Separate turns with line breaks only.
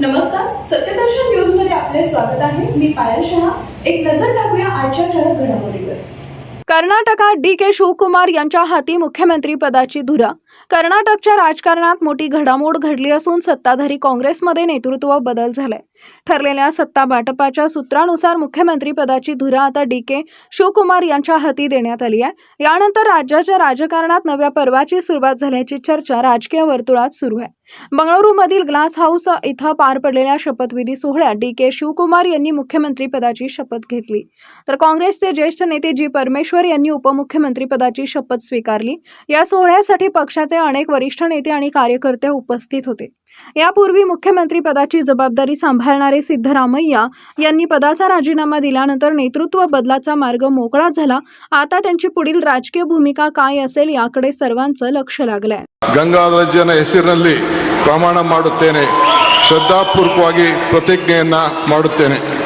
नमस्कार, सत्यदर्शन न्यूज मध्ये आपले स्वागत आहे. मी पायल शहा. एक नजर टाकूया आजच्या ठळक घडामोडीवर. कर्नाटकात डी.के. शिवकुमार यांच्या हाती मुख्यमंत्री पदाची धुरा. कर्नाटकच्या राजकारणात मोठी घडामोड घडली असून सत्ताधारी काँग्रेसमध्ये नेतृत्व बदल झालाय. ठरलेल्या सत्ता वाटपाच्या सूत्रानुसार मुख्यमंत्री पदाची धुरा आता डी.के. शिवकुमार यांच्या हाती देण्यात आली आहे. यानंतर राज्याच्या राजकारणात नव्या पर्वाची सुरुवात झाल्याची चर्चा राजकीय वर्तुळात सुरू आहे. बंगळुरूमधील ग्लास हाऊस इथं पार पडलेल्या शपथविधी सोहळ्यात डी.के. शिवकुमार यांनी मुख्यमंत्री पदाची शपथ घेतली, तर काँग्रेसचे ज्येष्ठ नेते जी. परमेश्वर यांनी उपमुख्यमंत्री पदाची शपथ स्वीकारली. या सोहळ्यासाठी पक्षाचे अनेक वरिष्ठ नेते आणि कार्यकर्ते उपस्थित होते. यापूर्वी मुख्यमंत्री पदाची जबाबदारी सांभाळणारे सिद्धरामय्या यांनी पदाचा राजीनामा दिल्यानंतर नेतृत्व बदलाचा मार्ग मोकळा झाला. आता त्यांची पुढील राजकीय भूमिका काय असेल याकडे सर्वांचं लक्ष लागलंय.
ಗಂಗಾಧರಜ್ಜನ ಹೆಸರಿನಲ್ಲಿ ಪ್ರಮಾಣ ಮಾಡುತ್ತೇನೆ, ಶ್ರದ್ಧಾಪೂರ್ವಕವಾಗಿ ಪ್ರತಿಜ್ಞೆಯನ್ನ ಮಾಡುತ್ತೇನೆ.